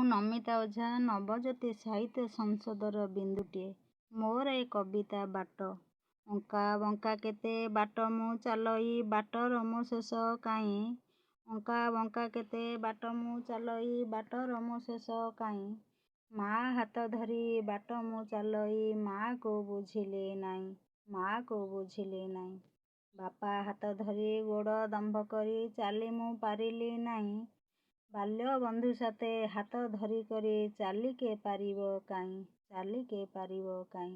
ନମିତା ଓଝା, ନବଜ୍ୟୋତି ସାହିତ୍ୟ ସଂସଦର ବିନ୍ଦୁଟିଏ। ମୋର ଏ କବିତା ବାଟ। ଅଙ୍କା ବଙ୍କା କେତେ ବାଟ ମୁଁ ଚାଲଇ, ବାଟର ମୋ ଶେଷ କାହିଁ। ଅଙ୍କା ବଙ୍କା କେତେ ବାଟ ମୁଁ ଚାଲଇ, ବାଟର ମୋ ଶେଷ କାହିଁ। ମା ହାତ ଧରି ବାଟ ମୁଁ ଚାଲଇ, ମା'କୁ ବୁଝିଲି ନାଇଁ, ମା'କୁ ବୁଝିଲି ନାଇଁ। ବାପା ହାତ ଧରି ଗୋଡ଼ ଦମ୍ଭ କରି ଚାଲି ମୁଁ ପାରିଲି ନାଇଁ। ବାଲ୍ୟ ବନ୍ଧୁ ସାଥେ ହାତ ଧରିକରି ଚାଲିକେ ପାରିବ କାଇଁ, ଚାଲିକେ ପାରିବ କାଇଁ।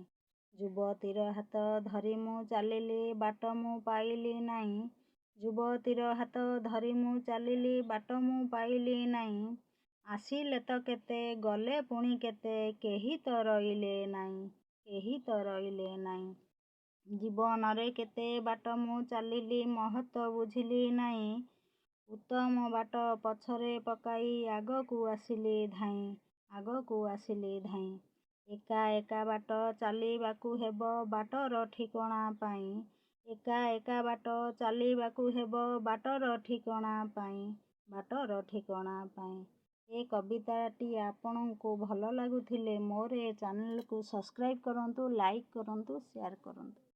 ଯୁବତୀର ହାତ ଧରି ମୁଁ ଚାଲିଲି, ବାଟ ମୁଁ ପାଇଲି ନାଇଁ। ଯୁବତୀର ହାତ ଧରି ମୁଁ ଚାଲିଲି, ବାଟ ମୁଁ ପାଇଲି ନାଇଁ। ଆସିଲେ ତ କେତେ, ଗଲେ ପୁଣି କେତେ, କେହି ତ ରହିଲେ ନାଇଁ, କେହି ତ ରହିଲେ ନାଇଁ। ଜୀବନରେ କେତେ ବାଟ ମୁଁ ଚାଲିଲି, ମହତ ବୁଝିଲି ନାଇଁ। ଉତ୍ତମ ବାଟ ପଛରେ ପକାଇ ଆଗକୁ ଆସିଲି ଧାଇଁ, ଆଗକୁ ଆସିଲି ଧାଇଁ। ଏକା ଏକା ବାଟ ଚାଲିବାକୁ ହେବ ବାଟର ଠିକଣା ପାଇଁ। ଏକା ଏକା ବାଟ ଚାଲିବାକୁ ହେବ ବାଟର ଠିକଣା ପାଇଁ, ବାଟର ଠିକଣା ପାଇଁ। ଏ କବିତାଟି ଆପଣଙ୍କୁ ଭଲ ଲାଗୁଥିଲେ ମୋର ଏ ଚ୍ୟାନେଲକୁ ସବସ୍କ୍ରାଇବ୍ କରନ୍ତୁ, ଲାଇକ୍ କରନ୍ତୁ, ସେୟାର କରନ୍ତୁ।